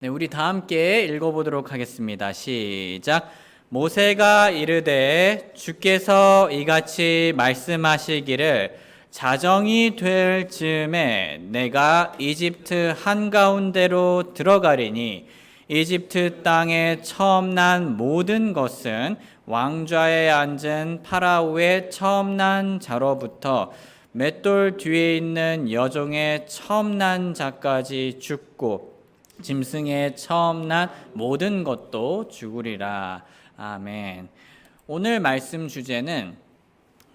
네, 우리 다 함께 읽어보도록 하겠습니다. 시작. 모세가 이르되 주께서 이같이 말씀하시기를 자정이 될 즈음에 내가 이집트 한가운데로 들어가리니 이집트 땅에 처음 난 모든 것은 왕좌에 앉은 파라오의 처음 난 자로부터 맷돌 뒤에 있는 여종의 처음 난 자까지 죽고 짐승의 처음 난 모든 것도 죽으리라. 아멘. 오늘 말씀 주제는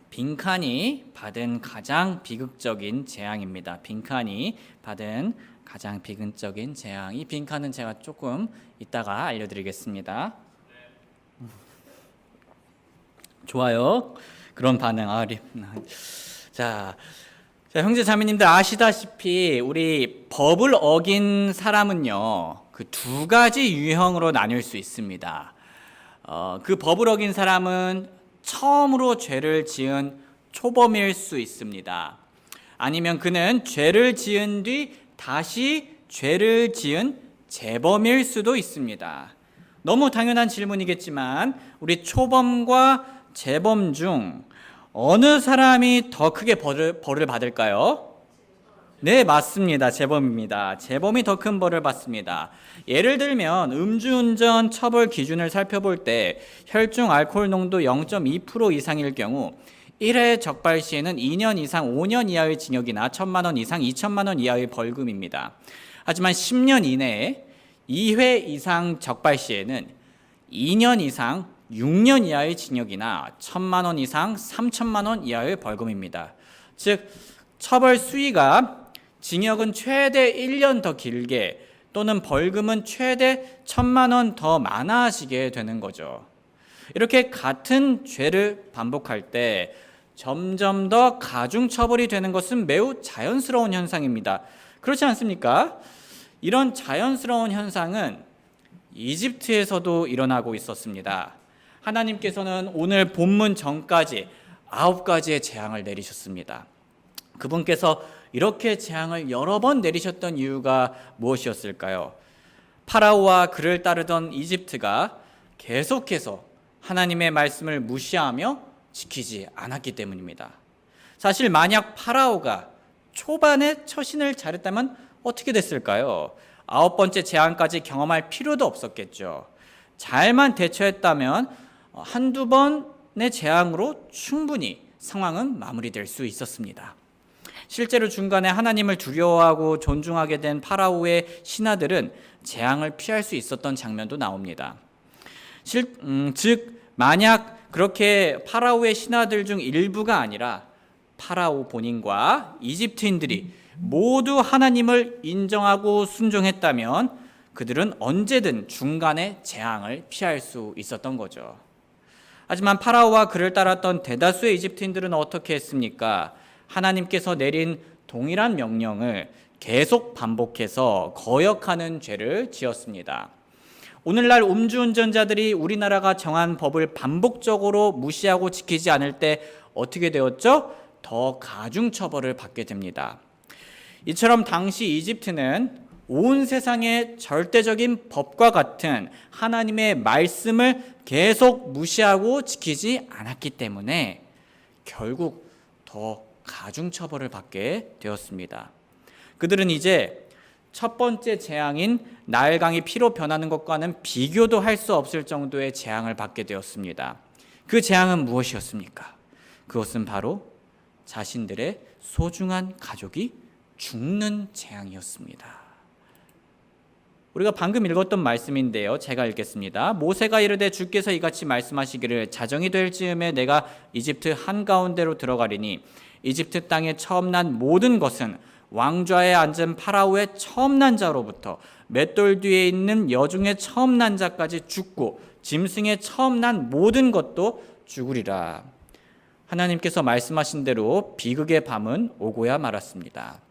빈칸이 받은 가장 비극적인 재앙입니다. 빈칸이 받은 가장 비극적인 재앙. 이 빈칸은 제가 조금 이따가 알려드리겠습니다. 좋아요. 그런 반응. 자, 형제 자매님들 아시다시피 우리 법을 어긴 사람은요, 그 두 가지 유형으로 나뉠 수 있습니다. 그 법을 어긴 사람은 처음으로 죄를 지은 초범일 수 있습니다. 아니면 그는 죄를 지은 뒤 다시 죄를 지은 재범일 수도 있습니다. 너무 당연한 질문이겠지만 우리 초범과 재범 중 어느 사람이 더 크게 벌을 받을까요? 네, 맞습니다. 재범입니다. 재범이 더 큰 벌을 받습니다. 예를 들면 음주운전 처벌 기준을 살펴볼 때 혈중 알코올 농도 0.2% 이상일 경우 1회 적발 시에는 2년 이상 5년 이하의 징역이나 1,000만 원 이상 2천만 원 이하의 벌금입니다. 하지만 10년 이내에 2회 이상 적발 시에는 2년 이상 6년 이하의 징역이나 1,000만 원 이상 3천만 원 이하의 벌금입니다. 즉 처벌 수위가 징역은 최대 1년 더 길게 또는 벌금은 최대 1,000만 원 더 많아지게 되는 거죠. 이렇게 같은 죄를 반복할 때 점점 더 가중 처벌이 되는 것은 매우 자연스러운 현상입니다. 그렇지 않습니까? 이런 자연스러운 현상은 이집트에서도 일어나고 있었습니다. 하나님께서는 오늘 본문 전까지 9가지의 재앙을 내리셨습니다. 그분께서 이렇게 재앙을 여러 번 내리셨던 이유가 무엇이었을까요? 파라오와 그를 따르던 이집트가 계속해서 하나님의 말씀을 무시하며 지키지 않았기 때문입니다. 사실 만약 파라오가 초반에 처신을 잘했다면 어떻게 됐을까요? 9번째 재앙까지 경험할 필요도 없었겠죠. 잘만 대처했다면 한두 번의 재앙으로 충분히 상황은 마무리될 수 있었습니다. 실제로 중간에 하나님을 두려워하고 존중하게 된 파라오의 신하들은 재앙을 피할 수 있었던 장면도 나옵니다. 즉 만약 그렇게 파라오의 신하들 중 일부가 아니라 파라오 본인과 이집트인들이 모두 하나님을 인정하고 순종했다면 그들은 언제든 중간에 재앙을 피할 수 있었던 거죠. 하지만 파라오와 그를 따랐던 대다수의 이집트인들은 어떻게 했습니까? 하나님께서 내린 동일한 명령을 계속 반복해서 거역하는 죄를 지었습니다. 오늘날 음주운전자들이 우리나라가 정한 법을 반복적으로 무시하고 지키지 않을 때 어떻게 되었죠? 더 가중 처벌을 받게 됩니다. 이처럼 당시 이집트는 온 세상의 절대적인 법과 같은 하나님의 말씀을 계속 무시하고 지키지 않았기 때문에 결국 더 가중 처벌을 받게 되었습니다. 그들은 이제 첫 번째 재앙인 나일강이 피로 변하는 것과는 비교도 할 수 없을 정도의 재앙을 받게 되었습니다. 그 재앙은 무엇이었습니까? 그것은 바로 자신들의 소중한 가족이 죽는 재앙이었습니다. 우리가 방금 읽었던 말씀인데요. 제가 읽겠습니다. 모세가 이르되 주께서 이같이 말씀하시기를 자정이 될 즈음에 내가 이집트 한가운데로 들어가리니 이집트 땅에 처음 난 모든 것은 왕좌에 앉은 파라오의 처음 난 자로부터 맷돌 뒤에 있는 여중의 처음 난 자까지 죽고 짐승의 처음 난 모든 것도 죽으리라. 하나님께서 말씀하신 대로 비극의 밤은 오고야 말았습니다.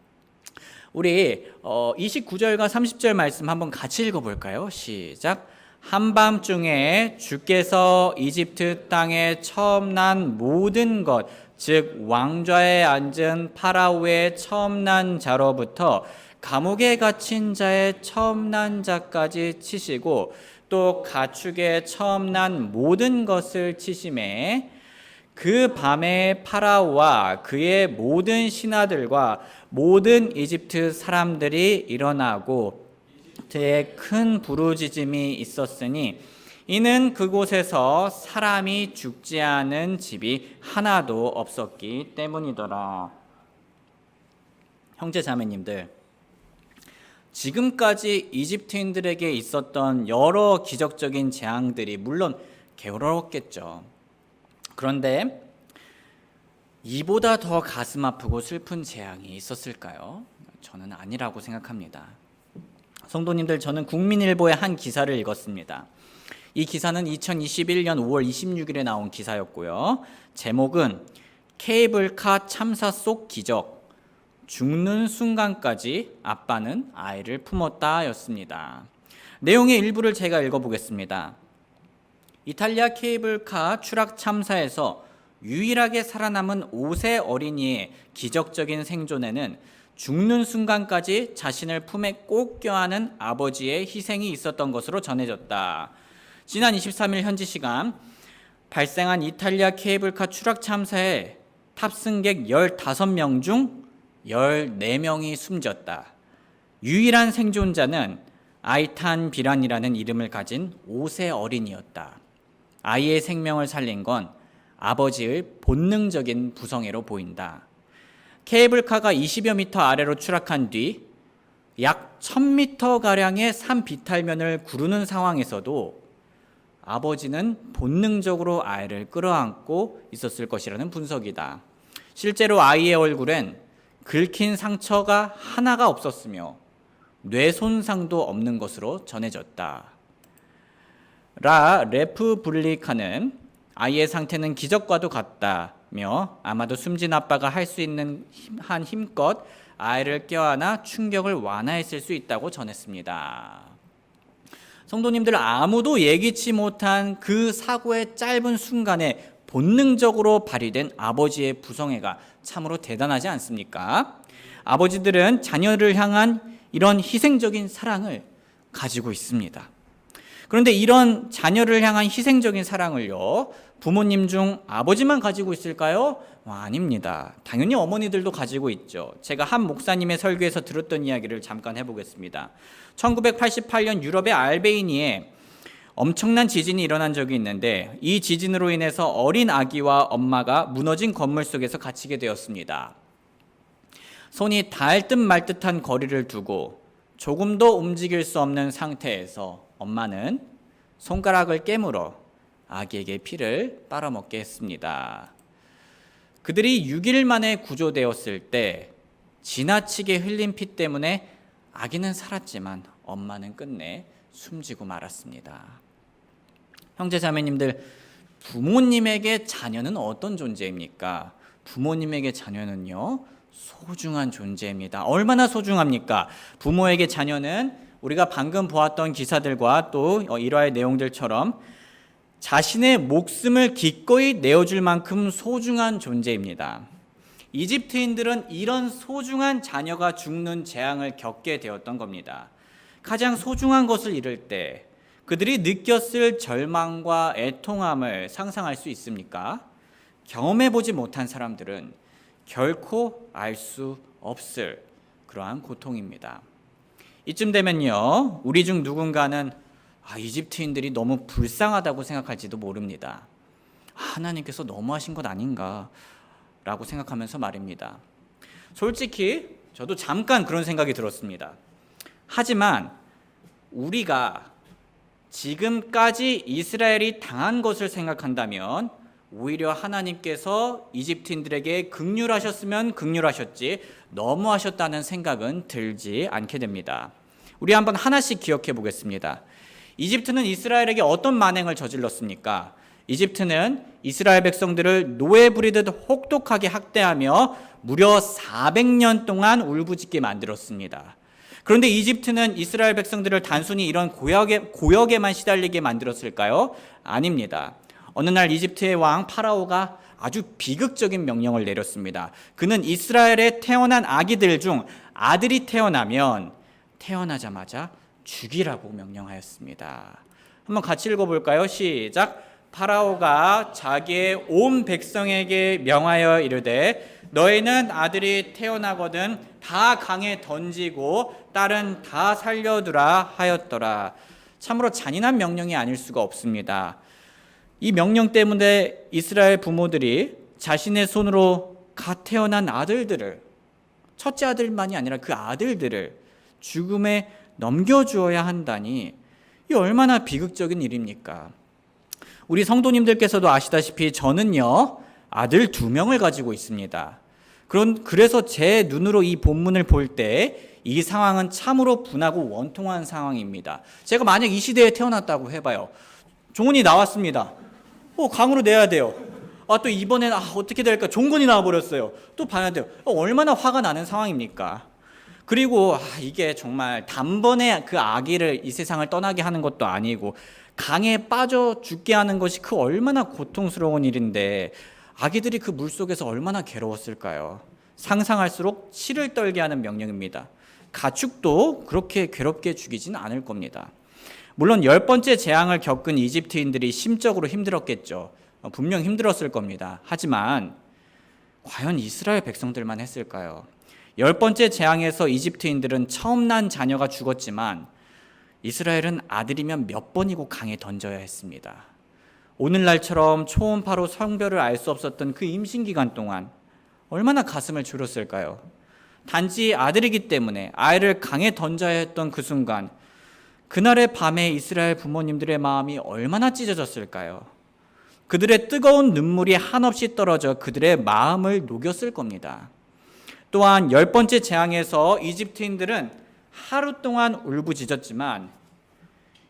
우리 29절과 30절 말씀 한번 같이 읽어볼까요? 시작. 한밤중에 주께서 이집트 땅에 처음 난 모든 것, 즉 왕좌에 앉은 파라오의 처음 난 자로부터 감옥에 갇힌 자의 처음 난 자까지 치시고 또 가축의 처음 난 모든 것을 치심에 그 밤에 파라오와 그의 모든 신하들과 모든 이집트 사람들이 일어나고 이집트에 큰 부르짖음이 있었으니 이는 그곳에서 사람이 죽지 않은 집이 하나도 없었기 때문이더라. 형제 자매님들, 지금까지 이집트인들에게 있었던 여러 기적적인 재앙들이 물론 괴로웠겠죠. 그런데 이보다 더 가슴 아프고 슬픈 재앙이 있었을까요? 저는 아니라고 생각합니다. 성도님들, 저는 국민일보의 한 기사를 읽었습니다. 이 기사는 2021년 5월 26일에 나온 기사였고요. 제목은 케이블카 참사 속 기적, 죽는 순간까지 아빠는 아이를 품었다 였습니다. 내용의 일부를 제가 읽어보겠습니다. 이탈리아 케이블카 추락 참사에서 유일하게 살아남은 5세 어린이의 기적적인 생존에는 죽는 순간까지 자신을 품에 꼭 껴안은 아버지의 희생이 있었던 것으로 전해졌다. 지난 23일 현지 시간 발생한 이탈리아 케이블카 추락 참사에 탑승객 15명 중 14명이 숨졌다. 유일한 생존자는 아이탄 비란이라는 이름을 가진 5세 어린이였다. 아이의 생명을 살린 건 아버지의 본능적인 부성애로 보인다. 케이블카가 20여 미터 아래로 추락한 뒤 약 1000m가량의 산 비탈면을 구르는 상황에서도 아버지는 본능적으로 아이를 끌어안고 있었을 것이라는 분석이다. 실제로 아이의 얼굴엔 긁힌 상처가 하나가 없었으며 뇌 손상도 없는 것으로 전해졌다. 라 레프블리카는 아이의 상태는 기적과도 같다며 아마도 숨진 아빠가 할 수 있는 한 힘껏 아이를 껴안아 충격을 완화했을 수 있다고 전했습니다. 성도님들, 아무도 예기치 못한 그 사고의 짧은 순간에 본능적으로 발휘된 아버지의 부성애가 참으로 대단하지 않습니까? 아버지들은 자녀를 향한 이런 희생적인 사랑을 가지고 있습니다. 그런데 이런 자녀를 향한 희생적인 사랑을요, 부모님 중 아버지만 가지고 있을까요? 아닙니다. 당연히 어머니들도 가지고 있죠. 제가 한 목사님의 설교에서 들었던 이야기를 잠깐 해보겠습니다. 1988년 유럽의 알베니에 엄청난 지진이 일어난 적이 있는데 이 지진으로 인해서 어린 아기와 엄마가 무너진 건물 속에서 갇히게 되었습니다. 손이 닿을 듯 말 듯한 거리를 두고 조금도 움직일 수 없는 상태에서 엄마는 손가락을 깨물어 아기에게 피를 빨아먹게 했습니다. 그들이 6일 만에 구조되었을 때 지나치게 흘린 피 때문에 아기는 살았지만 엄마는 끝내 숨지고 말았습니다. 형제 자매님들, 부모님에게 자녀는 어떤 존재입니까? 부모님에게 자녀는요, 소중한 존재입니다. 얼마나 소중합니까? 부모에게 자녀는 우리가 방금 보았던 기사들과 또 일화의 내용들처럼 자신의 목숨을 기꺼이 내어줄 만큼 소중한 존재입니다. 이집트인들은 이런 소중한 자녀가 죽는 재앙을 겪게 되었던 겁니다. 가장 소중한 것을 잃을 때 그들이 느꼈을 절망과 애통함을 상상할 수 있습니까? 경험해보지 못한 사람들은 결코 알 수 없을 그러한 고통입니다. 이쯤 되면요, 우리 중 누군가는 이집트인들이 너무 불쌍하다고 생각할지도 모릅니다. 하나님께서 너무하신 것 아닌가 라고 생각하면서 말입니다. 솔직히 저도 잠깐 그런 생각이 들었습니다. 하지만 우리가 지금까지 이스라엘이 당한 것을 생각한다면 오히려 하나님께서 이집트인들에게 긍휼하셨으면 긍휼하셨지 너무하셨다는 생각은 들지 않게 됩니다. 우리 한번 하나씩 기억해 보겠습니다. 이집트는 이스라엘에게 어떤 만행을 저질렀습니까? 이집트는 이스라엘 백성들을 노예 부리듯 혹독하게 학대하며 무려 400년 동안 울부짖게 만들었습니다. 그런데 이집트는 이스라엘 백성들을 단순히 이런 고역에만 시달리게 만들었을까요? 아닙니다. 어느 날 이집트의 왕 파라오가 아주 비극적인 명령을 내렸습니다. 그는 이스라엘에 태어난 아기들 중 아들이 태어나면 태어나자마자 죽이라고 명령하였습니다. 한번 같이 읽어볼까요? 시작. 파라오가 자기의 온 백성에게 명하여 이르되 너희는 아들이 태어나거든 다 강에 던지고 딸은 다 살려두라 하였더라. 참으로 잔인한 명령이 아닐 수가 없습니다. 이 명령 때문에 이스라엘 부모들이 자신의 손으로 갓 태어난 아들들을, 첫째 아들만이 아니라 그 아들들을 죽음에 넘겨주어야 한다니 이 얼마나 비극적인 일입니까? 우리 성도님들께서도 아시다시피 저는요 아들 2명을 가지고 있습니다. 그래서 제 눈으로 이 본문을 볼 때 이 상황은 참으로 분하고 원통한 상황입니다. 제가 만약 이 시대에 태어났다고 해봐요. 종훈이 나왔습니다. 강으로 내야 돼요. 또 이번에는 어떻게 될까? 종군이 나와버렸어요. 또 봐야 돼요. 얼마나 화가 나는 상황입니까? 그리고 이게 정말 단번에 그 아기를 이 세상을 떠나게 하는 것도 아니고 강에 빠져 죽게 하는 것이 그 얼마나 고통스러운 일인데 아기들이 그 물속에서 얼마나 괴로웠을까요? 상상할수록 치를 떨게 하는 명령입니다. 가축도 그렇게 괴롭게 죽이진 않을 겁니다. 물론 10번째 재앙을 겪은 이집트인들이 심적으로 힘들었겠죠. 분명 힘들었을 겁니다. 하지만 과연 이스라엘 백성들만 했을까요? 10번째 재앙에서 이집트인들은 처음 난 자녀가 죽었지만 이스라엘은 아들이면 몇 번이고 강에 던져야 했습니다. 오늘날처럼 초음파로 성별을 알 수 없었던 그 임신기간 동안 얼마나 가슴을 졸였을까요? 단지 아들이기 때문에 아이를 강에 던져야 했던 그 순간, 그날의 밤에 이스라엘 부모님들의 마음이 얼마나 찢어졌을까요? 그들의 뜨거운 눈물이 한없이 떨어져 그들의 마음을 녹였을 겁니다. 또한 10번째 재앙에서 이집트인들은 하루 동안 울부짖었지만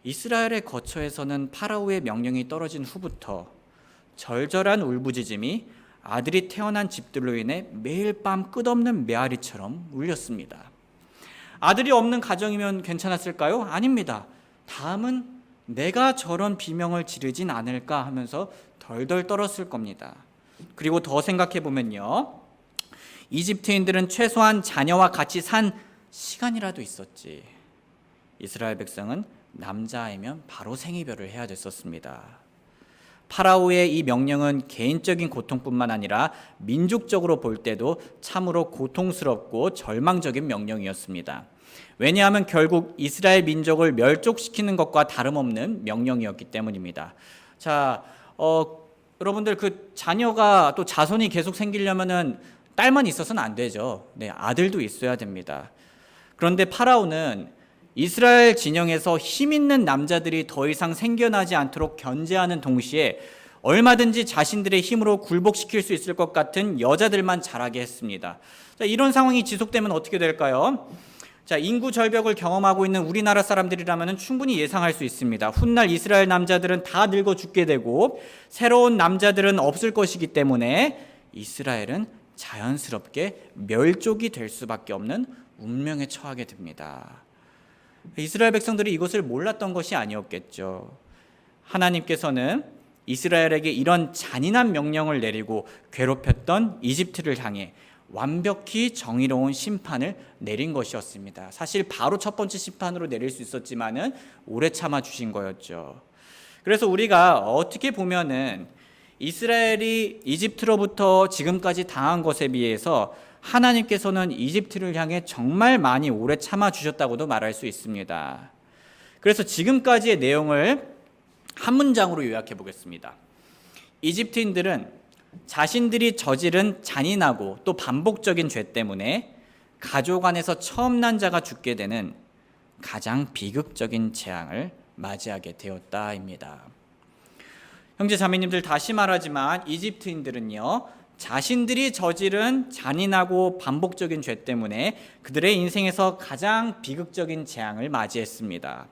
이스라엘의 거처에서는 파라오의 명령이 떨어진 후부터 절절한 울부짖음이 아들이 태어난 집들로 인해 매일 밤 끝없는 메아리처럼 울렸습니다. 아들이 없는 가정이면 괜찮았을까요? 아닙니다. 다음은 내가 저런 비명을 지르진 않을까 하면서 덜덜 떨었을 겁니다. 그리고 더 생각해 보면요, 이집트인들은 최소한 자녀와 같이 산 시간이라도 있었지. 이스라엘 백성은 남자아이면 바로 생이별을 해야 됐었습니다. 파라오의 이 명령은 개인적인 고통뿐만 아니라 민족적으로 볼 때도 참으로 고통스럽고 절망적인 명령이었습니다. 왜냐하면 결국 이스라엘 민족을 멸족시키는 것과 다름없는 명령이었기 때문입니다. 자, 여러분들 그 자녀가 또 자손이 계속 생기려면은 딸만 있어서는 안 되죠. 네, 아들도 있어야 됩니다. 그런데 파라오는 이스라엘 진영에서 힘 있는 남자들이 더 이상 생겨나지 않도록 견제하는 동시에 얼마든지 자신들의 힘으로 굴복시킬 수 있을 것 같은 여자들만 자라게 했습니다. 자, 이런 상황이 지속되면 어떻게 될까요? 자, 인구 절벽을 경험하고 있는 우리나라 사람들이라면 충분히 예상할 수 있습니다. 훗날 이스라엘 남자들은 다 늙어 죽게 되고 새로운 남자들은 없을 것이기 때문에 이스라엘은 자연스럽게 멸족이 될 수밖에 없는 운명에 처하게 됩니다. 이스라엘 백성들이 이것을 몰랐던 것이 아니었겠죠. 하나님께서는 이스라엘에게 이런 잔인한 명령을 내리고 괴롭혔던 이집트를 향해 완벽히 정의로운 심판을 내린 것이었습니다. 사실 바로 첫 번째 심판으로 내릴 수 있었지만은 오래 참아 주신 거였죠. 그래서 우리가 어떻게 보면은 이스라엘이 이집트로부터 지금까지 당한 것에 비해서 하나님께서는 이집트를 향해 정말 많이 오래 참아 주셨다고도 말할 수 있습니다. 그래서 지금까지의 내용을 한 문장으로 요약해 보겠습니다. 이집트인들은 자신들이 저지른 잔인하고 또 반복적인 죄 때문에 가족 안에서 처음 난 자가 죽게 되는 가장 비극적인 재앙을 맞이하게 되었다입니다. 형제 자매님들, 다시 말하지만 이집트인들은요, 자신들이 저지른 잔인하고 반복적인 죄 때문에 그들의 인생에서 가장 비극적인 재앙을 맞이했습니다.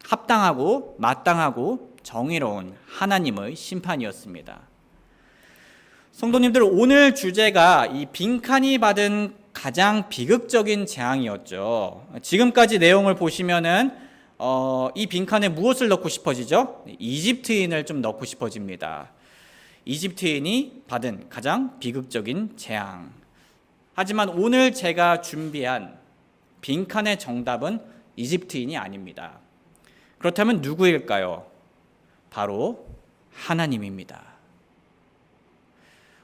합당하고 마땅하고 정의로운 하나님의 심판이었습니다. 성도님들, 오늘 주제가 이 빈칸이 받은 가장 비극적인 재앙이었죠. 지금까지 내용을 보시면은 이 빈칸에 무엇을 넣고 싶어지죠? 이집트인을 좀 넣고 싶어집니다. 이집트인이 받은 가장 비극적인 재앙. 하지만 오늘 제가 준비한 빈칸의 정답은 이집트인이 아닙니다. 그렇다면 누구일까요? 바로 하나님입니다.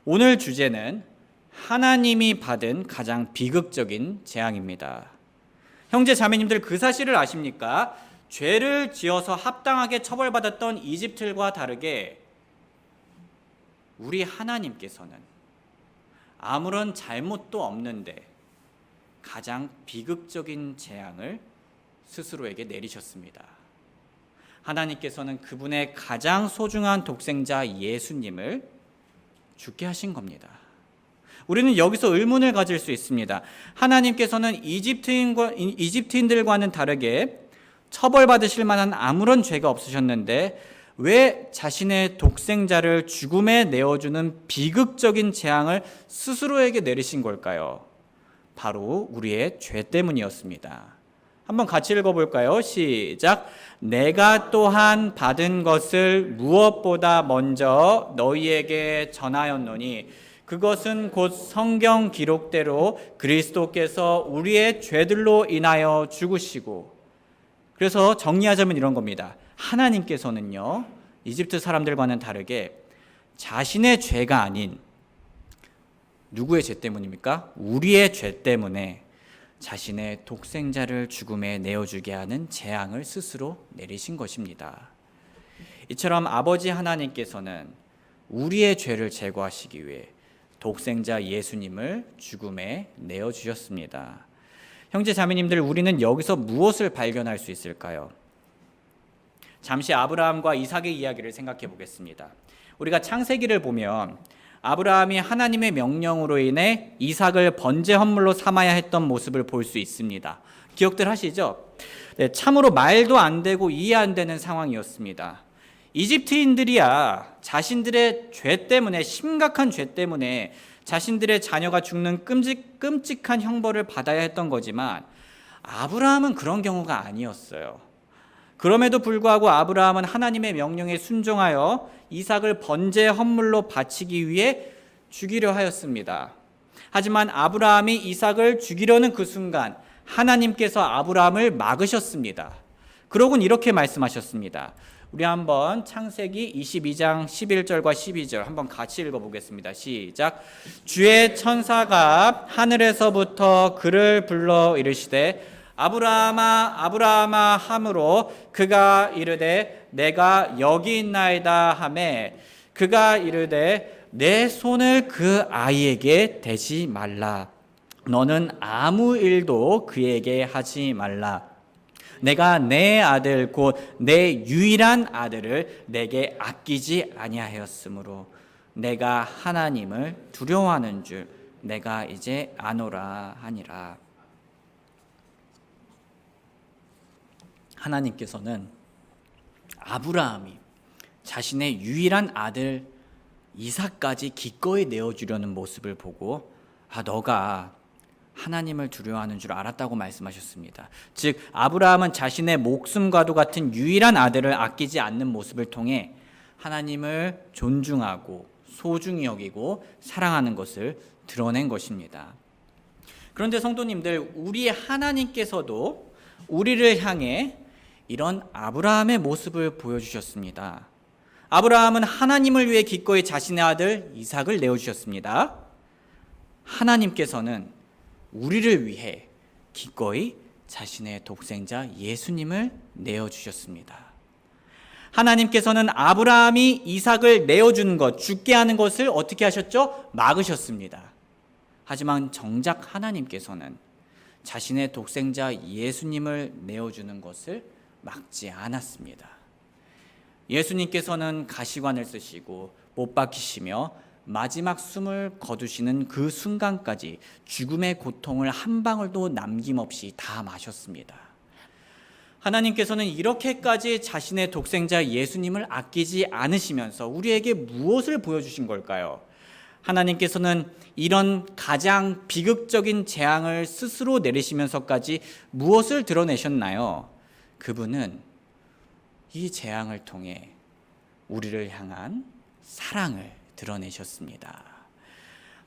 오늘 주제는 하나님이 받은 가장 비극적인 재앙입니다. 형제 자매님들, 그 사실을 아십니까? 죄를 지어서 합당하게 처벌받았던 이집트들과 다르게 우리 하나님께서는 아무런 잘못도 없는데 가장 비극적인 재앙을 스스로에게 내리셨습니다. 하나님께서는 그분의 가장 소중한 독생자 예수님을 죽게 하신 겁니다. 우리는 여기서 의문을 가질 수 있습니다. 하나님께서는 이집트인들과는 다르게 처벌받으실 만한 아무런 죄가 없으셨는데 왜 자신의 독생자를 죽음에 내어주는 비극적인 재앙을 스스로에게 내리신 걸까요? 바로 우리의 죄 때문이었습니다. 한번 같이 읽어볼까요? 시작. 내가 또한 받은 것을 무엇보다 먼저 너희에게 전하였노니 그것은 곧 성경 기록대로 그리스도께서 우리의 죄들로 인하여 죽으시고, 그래서 정리하자면 이런 겁니다. 하나님께서는요, 이집트 사람들과는 다르게 자신의 죄가 아닌 누구의 죄 때문입니까? 우리의 죄 때문에 자신의 독생자를 죽음에 내어주게 하는 재앙을 스스로 내리신 것입니다. 이처럼 아버지 하나님께서는 우리의 죄를 제거하시기 위해 독생자 예수님을 죽음에 내어주셨습니다. 형제 자매님들, 우리는 여기서 무엇을 발견할 수 있을까요? 잠시 아브라함과 이삭의 이야기를 생각해 보겠습니다. 우리가 창세기를 보면 아브라함이 하나님의 명령으로 인해 이삭을 번제 헌물로 삼아야 했던 모습을 볼 수 있습니다. 기억들 하시죠? 네, 참으로 말도 안 되고 이해 안 되는 상황이었습니다. 이집트인들이야 자신들의 죄 때문에, 심각한 죄 때문에 자신들의 자녀가 죽는 끔찍한 형벌을 받아야 했던 거지만 아브라함은 그런 경우가 아니었어요. 그럼에도 불구하고 아브라함은 하나님의 명령에 순종하여 이삭을 번제 헌물로 바치기 위해 죽이려 하였습니다. 하지만 아브라함이 이삭을 죽이려는 그 순간 하나님께서 아브라함을 막으셨습니다. 그러곤 이렇게 말씀하셨습니다. 우리 한번 창세기 22장 11절과 12절 한번 같이 읽어보겠습니다. 시작. 주의 천사가 하늘에서부터 그를 불러 이르시되 아브라함아 아브라함아 하므로 그가 이르되 내가 여기 있나이다 하매 그가 이르되 내 손을 그 아이에게 대지 말라. 너는 아무 일도 그에게 하지 말라. 내가 내 아들 곧 내 유일한 아들을 내게 아끼지 아니하였으므로 내가 하나님을 두려워하는 줄 내가 이제 아노라 하니라. 하나님께서는 아브라함이 자신의 유일한 아들 이삭까지 기꺼이 내어주려는 모습을 보고 너가 하나님을 두려워하는 줄 알았다고 말씀하셨습니다. 즉 아브라함은 자신의 목숨과도 같은 유일한 아들을 아끼지 않는 모습을 통해 하나님을 존중하고 소중히 여기고 사랑하는 것을 드러낸 것입니다. 그런데 성도님들, 우리 하나님께서도 우리를 향해 이런 아브라함의 모습을 보여주셨습니다. 아브라함은 하나님을 위해 기꺼이 자신의 아들 이삭을 내어주셨습니다. 하나님께서는 우리를 위해 기꺼이 자신의 독생자 예수님을 내어주셨습니다. 하나님께서는 아브라함이 이삭을 내어주는 것, 죽게 하는 것을 어떻게 하셨죠? 막으셨습니다. 하지만 정작 하나님께서는 자신의 독생자 예수님을 내어주는 것을 막지 않았습니다. 예수님께서는 가시관을 쓰시고 못 박히시며 마지막 숨을 거두시는 그 순간까지 죽음의 고통을 한 방울도 남김없이 다 마셨습니다. 하나님께서는 이렇게까지 자신의 독생자 예수님을 아끼지 않으시면서 우리에게 무엇을 보여주신 걸까요? 하나님께서는 이런 가장 비극적인 재앙을 스스로 내리시면서까지 무엇을 드러내셨나요? 그분은 이 재앙을 통해 우리를 향한 사랑을 드러내셨습니다.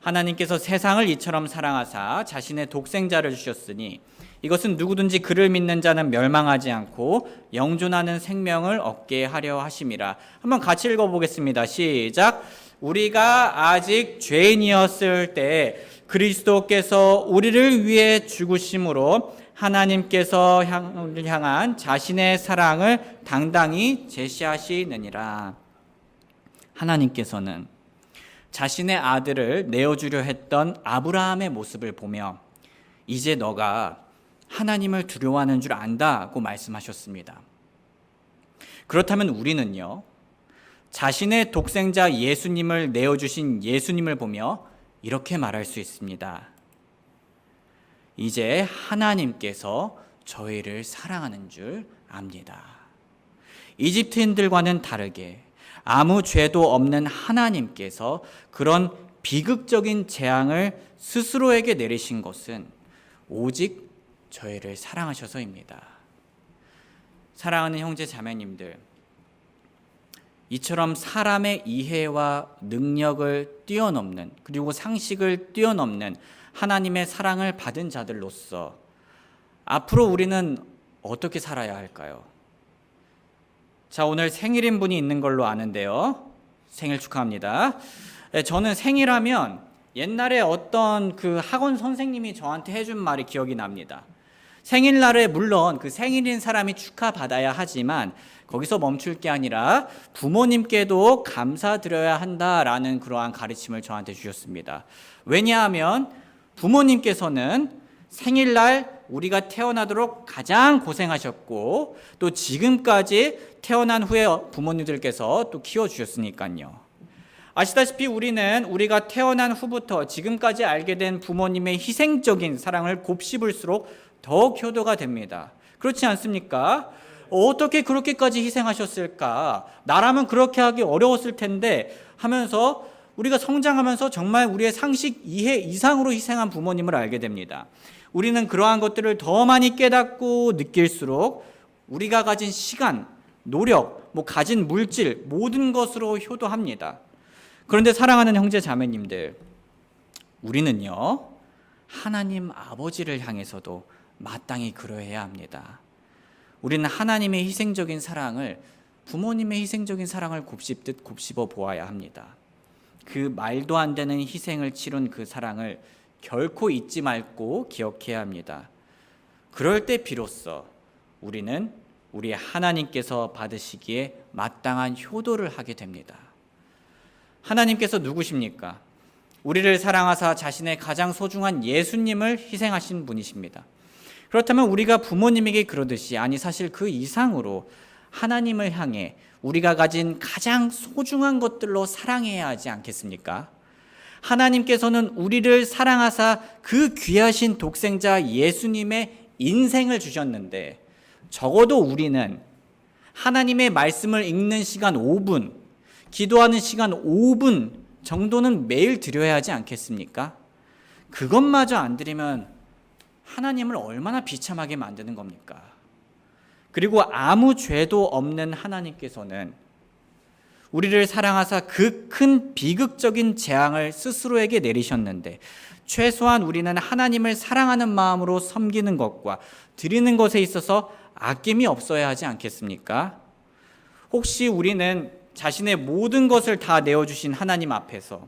하나님께서 세상을 이처럼 사랑하사 자신의 독생자를 주셨으니 이것은 누구든지 그를 믿는 자는 멸망하지 않고 영존하는 생명을 얻게 하려 하심이라. 한번 같이 읽어보겠습니다. 시작. 우리가 아직 죄인이었을 때 그리스도께서 우리를 위해 죽으심으로 하나님께서 향한 자신의 사랑을 당당히 제시하시느니라. 하나님께서는 자신의 아들을 내어주려 했던 아브라함의 모습을 보며 이제 너가 하나님을 두려워하는 줄 안다고 말씀하셨습니다. 그렇다면 우리는요, 자신의 독생자 예수님을 내어주신 예수님을 보며 이렇게 말할 수 있습니다. 이제 하나님께서 저희를 사랑하는 줄 압니다. 이집트인들과는 다르게 아무 죄도 없는 하나님께서 그런 비극적인 재앙을 스스로에게 내리신 것은 오직 저희를 사랑하셔서입니다. 사랑하는 형제 자매님들, 이처럼 사람의 이해와 능력을 뛰어넘는, 그리고 상식을 뛰어넘는 하나님의 사랑을 받은 자들로서 앞으로 우리는 어떻게 살아야 할까요? 자, 오늘 생일인 분이 있는 걸로 아는데요. 생일 축하합니다. 저는 생일하면 옛날에 어떤 그 학원 선생님이 저한테 해준 말이 기억이 납니다. 생일날에 물론 그 생일인 사람이 축하받아야 하지만 거기서 멈출 게 아니라 부모님께도 감사드려야 한다라는 그러한 가르침을 저한테 주셨습니다. 왜냐하면 부모님께서는 생일날 우리가 태어나도록 가장 고생하셨고 또 지금까지 태어난 후에 부모님들께서 또 키워주셨으니까요. 아시다시피 우리는 우리가 태어난 후부터 지금까지 알게 된 부모님의 희생적인 사랑을 곱씹을수록 더욱 효도가 됩니다. 그렇지 않습니까? 어떻게 그렇게까지 희생하셨을까? 나라면 그렇게 하기 어려웠을 텐데 하면서 우리가 성장하면서 정말 우리의 상식 이해 이상으로 희생한 부모님을 알게 됩니다. 우리는 그러한 것들을 더 많이 깨닫고 느낄수록 우리가 가진 시간, 노력, 가진 물질 모든 것으로 효도합니다. 그런데 사랑하는 형제 자매님들, 우리는요, 하나님 아버지를 향해서도 마땅히 그러해야 합니다. 우리는 하나님의 희생적인 사랑을, 부모님의 희생적인 사랑을 곱씹듯 곱씹어 보아야 합니다. 그 말도 안 되는 희생을 치룬 그 사랑을 결코 잊지 말고 기억해야 합니다. 그럴 때 비로소 우리는 우리 하나님께서 받으시기에 마땅한 효도를 하게 됩니다. 하나님께서 누구십니까? 우리를 사랑하사 자신의 가장 소중한 예수님을 희생하신 분이십니다. 그렇다면 우리가 부모님에게 그러듯이, 아니 사실 그 이상으로 하나님을 향해 우리가 가진 가장 소중한 것들로 사랑해야 하지 않겠습니까? 하나님께서는 우리를 사랑하사 그 귀하신 독생자 예수님의 인생을 주셨는데 적어도 우리는 하나님의 말씀을 읽는 시간 5분, 기도하는 시간 5분 정도는 매일 드려야 하지 않겠습니까? 그것마저 안 드리면 하나님을 얼마나 비참하게 만드는 겁니까? 그리고 아무 죄도 없는 하나님께서는 우리를 사랑하사 그 큰 비극적인 재앙을 스스로에게 내리셨는데 최소한 우리는 하나님을 사랑하는 마음으로 섬기는 것과 드리는 것에 있어서 아낌이 없어야 하지 않겠습니까? 혹시 우리는 자신의 모든 것을 다 내어주신 하나님 앞에서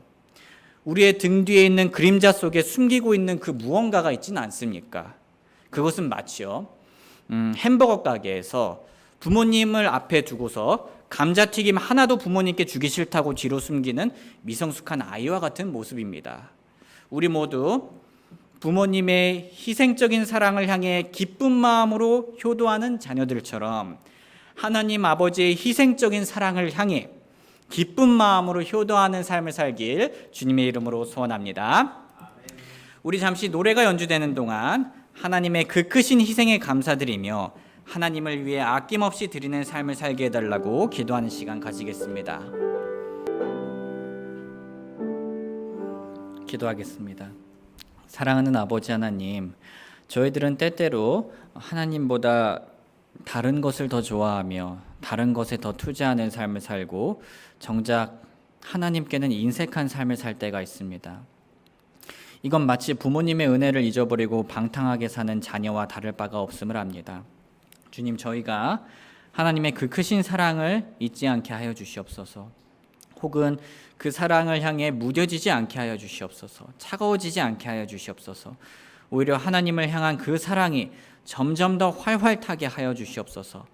우리의 등 뒤에 있는 그림자 속에 숨기고 있는 그 무언가가 있지는 않습니까? 그것은 마치요, 햄버거 가게에서 부모님을 앞에 두고서 감자튀김 하나도 부모님께 주기 싫다고 뒤로 숨기는 미성숙한 아이와 같은 모습입니다. 우리 모두 부모님의 희생적인 사랑을 향해 기쁜 마음으로 효도하는 자녀들처럼 하나님 아버지의 희생적인 사랑을 향해 기쁜 마음으로 효도하는 삶을 살길 주님의 이름으로 소원합니다. 우리 잠시 노래가 연주되는 동안 하나님의 그 크신 희생에 감사드리며 하나님을 위해 아낌없이 드리는 삶을 살게 해달라고 기도하는 시간 가지겠습니다. 기도하겠습니다. 사랑하는 아버지 하나님, 저희들은 때때로 하나님보다 다른 것을 더 좋아하며 다른 것에 더 투자하는 삶을 살고 정작 하나님께는 인색한 삶을 살 때가 있습니다. 이건 마치 부모님의 은혜를 잊어버리고 방탕하게 사는 자녀와 다를 바가 없음을 압니다. 주님, 저희가 하나님의 그 크신 사랑을 잊지 않게 하여 주시옵소서. 혹은 그 사랑을 향해 무뎌지지 않게 하여 주시옵소서. 차가워지지 않게 하여 주시옵소서. 오히려 하나님을 향한 그 사랑이 점점 더 활활 타게 하여 주시옵소서.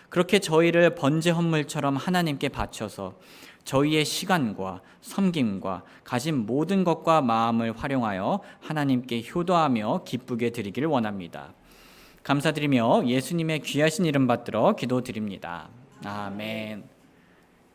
그렇게 저희를 번제 헌물처럼 하나님께 바쳐서 저희의 시간과 섬김과 가진 모든 것과 마음을 활용하여 하나님께 효도하며 기쁘게 드리기를 원합니다. 감사드리며 예수님의 귀하신 이름 받들어 기도드립니다. 아멘.